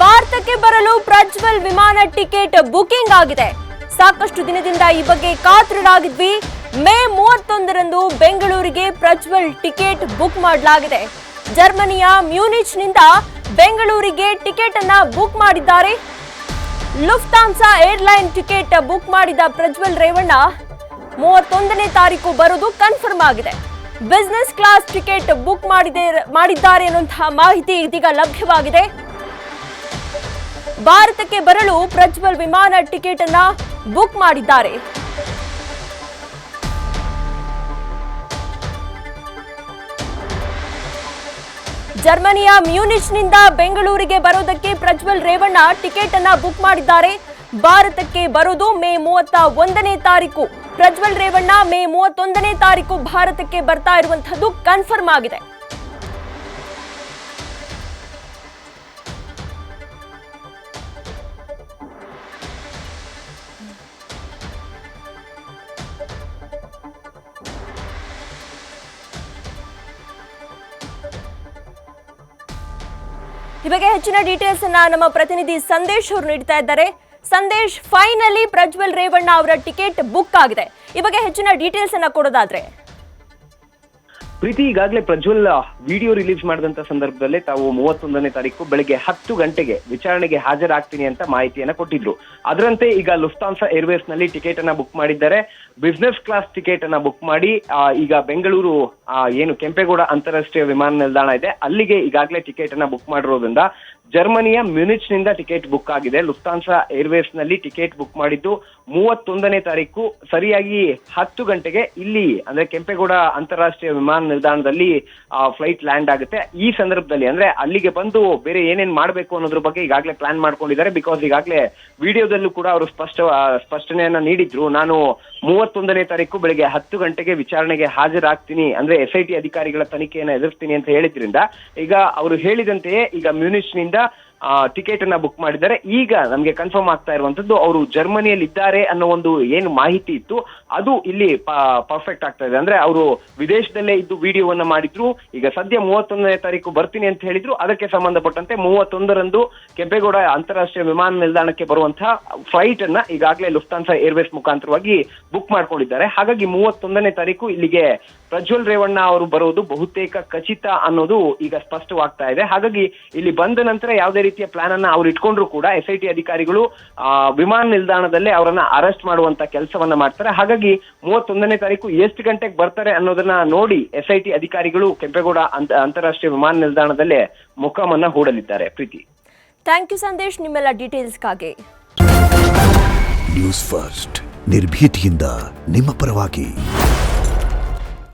ಭಾರತಕ್ಕೆ ಬರಲು ಪ್ರಜ್ವಲ್ ವಿಮಾನ ಟಿಕೆಟ್ ಬುಕಿಂಗ್ ಆಗಿದೆ. ಸಾಕಷ್ಟು ದಿನದಿಂದ ಈ ಬಗ್ಗೆ ಕಾತರರಾಗಿದ್ವಿ. ಮೇ 31ರಂದು ಬೆಂಗಳೂರಿಗೆ ಪ್ರಜ್ವಲ್ ಟಿಕೆಟ್ ಬುಕ್ ಮಾಡಲಾಗಿದೆ. ಜರ್ಮನಿಯ ಮ್ಯೂನಿಚ್ನಿಂದ ಬೆಂಗಳೂರಿಗೆ ಟಿಕೆಟ್ ಅನ್ನ ಬುಕ್ ಮಾಡಿದ್ದಾರೆ. ಲುಫ್ತಾನ್ಸಾ ಏರ್ಲೈನ್ ಟಿಕೆಟ್ ಬುಕ್ ಮಾಡಿದ ಪ್ರಜ್ವಲ್ ರೇವಣ್ಣ 31ನೇ ತಾರೀಕು ಬರೋದು ಕನ್ಫರ್ಮ್ ಆಗಿದೆ. ಬಿಸಿನೆಸ್ ಕ್ಲಾಸ್ ಟಿಕೆಟ್ ಬುಕ್ ಮಾಡಿದ್ದಾರೆ ಅನ್ನುವಂತಹ ಮಾಹಿತಿ ಇದೀಗ ಲಭ್ಯವಾಗಿದೆ. ಭಾರತಕ್ಕೆ ಬರಲು ಪ್ರಜ್ವಲ್ ವಿಮಾನ ಟಿಕೆಟ್ ಅನ್ನ ಬುಕ್ ಮಾಡಿದ್ದಾರೆ. ಜರ್ಮನಿಯ ಮ್ಯೂನಿಚ್ನಿಂದ ಬೆಂಗಳೂರಿಗೆ ಬರೋದಕ್ಕೆ ಪ್ರಜ್ವಲ್ ರೇವಣ್ಣ ಟಿಕೆಟ್ ಅನ್ನ ಬುಕ್ ಮಾಡಿದ್ದಾರೆ. ಭಾರತಕ್ಕೆ ಬರೋದು ಮೇ 31ನೇ ತಾರೀಕು. ಪ್ರಜ್ವಲ್ ರೇವಣ್ಣ ಮೇ 31ನೇ ತಾರೀಕು ಭಾರತಕ್ಕೆ ಬರ್ತಾ ಇರುವಂತದ್ದು ಕನ್ಫರ್ಮ್ ಆಗಿದೆ. ಈ ಬಗ್ಗೆ ಹೆಚ್ಚಿನ ಡೀಟೇಲ್ಸ್ ಅನ್ನ ನಮ್ಮ ಪ್ರತಿನಿಧಿ ಸಂದೇಶ್ ಅವರು ನೀಡ್ತಾ ಇದ್ದಾರೆ. ಸಂದೇಶ್, ಫೈನಲಿ ಪ್ರಜ್ವಲ್ ರೇವಣ್ಣ ಅವರ ಟಿಕೆಟ್ ಬುಕ್ ಆಗಿದೆ. ಈ ಬಗ್ಗೆ ಹೆಚ್ಚಿನ ಡೀಟೇಲ್ಸ್ ಅನ್ನ ಕೊಡೋದಾದ್ರೆ ಪ್ರೀತಿ, ಈಗಾಗಲೇ ಪ್ರಜ್ವಲ್ ವಿಡಿಯೋ ರಿಲೀಸ್ ಮಾಡಿದಂತ ಸಂದರ್ಭದಲ್ಲೇ ತಾವು 31ನೇ ತಾರೀಕು ಬೆಳಗ್ಗೆ 10 ಗಂಟೆಗೆ ವಿಚಾರಣೆಗೆ ಹಾಜರಾಗ್ತೀನಿ ಅಂತ ಮಾಹಿತಿಯನ್ನ ಕೊಟ್ಟಿದ್ರು. ಅದರಂತೆ ಈಗ ಲುಫ್ತಾನ್ಸಾ ಏರ್ವೇಸ್ ನಲ್ಲಿ ಟಿಕೆಟ್ ಅನ್ನ ಬುಕ್ ಮಾಡಿದ್ದಾರೆ. ಬಿಸಿನೆಸ್ ಕ್ಲಾಸ್ ಟಿಕೆಟ್ ಅನ್ನ ಬುಕ್ ಮಾಡಿ ಈಗ ಬೆಂಗಳೂರು ಏನು ಕೆಂಪೇಗೌಡ ಅಂತಾರಾಷ್ಟ್ರೀಯ ವಿಮಾನ ನಿಲ್ದಾಣ ಇದೆ ಅಲ್ಲಿಗೆ ಈಗಾಗಲೇ ಟಿಕೆಟ್ ಅನ್ನ ಬುಕ್ ಮಾಡಿರೋದ್ರಿಂದ ಜರ್ಮನಿಯ ಮ್ಯೂನಿಚ್ ನಿಂದ ಟಿಕೆಟ್ ಬುಕ್ ಆಗಿದೆ. ಲುಫ್ತಾನ್ಸಾ ಏರ್ವೇಸ್ ನಲ್ಲಿ ಟಿಕೆಟ್ ಬುಕ್ ಮಾಡಿದ್ದು 31ನೇ ತಾರೀಕು ಸರಿಯಾಗಿ 10 ಗಂಟೆಗೆ ಇಲ್ಲಿ ಅಂದ್ರೆ ಕೆಂಪೇಗೌಡ ಅಂತಾರಾಷ್ಟ್ರೀಯ ವಿಮಾನ ನಿಲ್ದಾಣದಲ್ಲಿ ಫ್ಲೈಟ್ ಲ್ಯಾಂಡ್ ಆಗುತ್ತೆ. ಈ ಸಂದರ್ಭದಲ್ಲಿ ಅಂದ್ರೆ ಅಲ್ಲಿಗೆ ಬಂದು ಬೇರೆ ಏನೇನ್ ಮಾಡ್ಬೇಕು ಅನ್ನೋದ್ರ ಬಗ್ಗೆ ಈಗಾಗಲೇ ಪ್ಲಾನ್ ಮಾಡ್ಕೊಂಡಿದ್ದಾರೆ. ಬಿಕಾಸ್ ಈಗಾಗಲೇ ವಿಡಿಯೋದಲ್ಲೂ ಕೂಡ ಅವರು ಸ್ಪಷ್ಟನೆಯನ್ನ ನೀಡಿದ್ರು. ನಾನು 31ನೇ ತಾರೀಕು ಬೆಳಿಗ್ಗೆ 10 ಗಂಟೆಗೆ ವಿಚಾರಣೆಗೆ ಹಾಜರಾಗ್ತೀನಿ ಅಂದ್ರೆ SIT ಅಧಿಕಾರಿಗಳ ತನಿಖೆಯನ್ನ ಎದುರಿಸ್ತೀನಿ ಅಂತ ಹೇಳಿದ್ರಿಂದ ಈಗ ಅವರು ಹೇಳಿದಂತೆಯೇ ಈಗ ಮ್ಯೂನಿಚ್ ನಿಂದ ಟಿಕೆಟ್ ಅನ್ನ ಬುಕ್ ಮಾಡಿದ್ದಾರೆ. ಈಗ ನಮ್ಗೆ ಕನ್ಫರ್ಮ್ ಆಗ್ತಾ ಇರುವಂತದ್ದು ಅವರು ಜರ್ಮನಿಯಲ್ಲಿ ಇದ್ದಾರೆ ಅನ್ನೋ ಒಂದು ಏನು ಮಾಹಿತಿ ಇತ್ತು ಅದು ಇಲ್ಲಿ ಪರ್ಫೆಕ್ಟ್ ಆಗ್ತಾ ಇದೆ. ಅಂದ್ರೆ ಅವರು ವಿದೇಶದಲ್ಲೇ ಇದ್ದು ವಿಡಿಯೋವನ್ನ ಮಾಡಿದ್ರು. ಈಗ ಸದ್ಯ 31ನೇ ತಾರೀಕು ಬರ್ತೀನಿ ಅಂತ ಹೇಳಿದ್ರು. ಅದಕ್ಕೆ ಸಂಬಂಧಪಟ್ಟಂತೆ 31ರಂದು ಕೆಂಪೇಗೌಡ ಅಂತಾರಾಷ್ಟ್ರೀಯ ವಿಮಾನ ನಿಲ್ದಾಣಕ್ಕೆ ಬರುವಂತಹ ಫ್ಲೈಟ್ ಅನ್ನ ಈಗಾಗಲೇ ಲುಫ್ತಾನ್ಸಾ ಏರ್ವೇಸ್ ಮುಖಾಂತರವಾಗಿ ಬುಕ್ ಮಾಡ್ಕೊಂಡಿದ್ದಾರೆ. ಹಾಗಾಗಿ 31ನೇ ತಾರೀಕು ಇಲ್ಲಿಗೆ ಪ್ರಜ್ವಲ್ ರೇವಣ್ಣ ಅವರು ಬರೋದು ಬಹುತೇಕ ಖಚಿತ ಅನ್ನೋದು ಈಗ ಸ್ಪಷ್ಟವಾಗ್ತಾ ಇದೆ. ಹಾಗಾಗಿ ಇಲ್ಲಿ ಬಂದ ನಂತರ ಯಾವುದೇ ರೀತಿಯ ಪ್ಲಾನ್ ಅನ್ನ ಅವ್ರು ಇಟ್ಕೊಂಡ್ರು ಕೂಡ SIT ಅಧಿಕಾರಿಗಳು ವಿಮಾನ ನಿಲ್ದಾಣದಲ್ಲೇ ಅವರನ್ನ ಅರೆಸ್ಟ್ ಮಾಡುವಂತ ಕೆಲಸವನ್ನ ಮಾಡ್ತಾರೆ. ಹಾಗಾಗಿ 31ನೇ ತಾರೀಕು ಎಷ್ಟು ಗಂಟೆಗೆ ಬರ್ತಾರೆ ಅನ್ನೋದನ್ನ ನೋಡಿ SIT ಅಧಿಕಾರಿಗಳು ಕೆಂಪೇಗೌಡ ಅಂತಾರಾಷ್ಟ್ರೀಯ ವಿಮಾನ ನಿಲ್ದಾಣದಲ್ಲೇ ಮುಖಾಮನ್ನ ಹೂಡಲಿದ್ದಾರೆ. ಪ್ರೀತಿ, ಥ್ಯಾಂಕ್ ಯು ಸಂದೇಶ್ ನಿಮ್ಮೆಲ್ಲ ಡೀಟೇಲ್ಸ್ಗಾಗಿ. ನ್ಯೂಸ್ ಫಸ್ಟ್ ನಿರ್ಭೀತಿಯಿಂದ ನಿಮ್ಮ ಪರವಾಗಿ.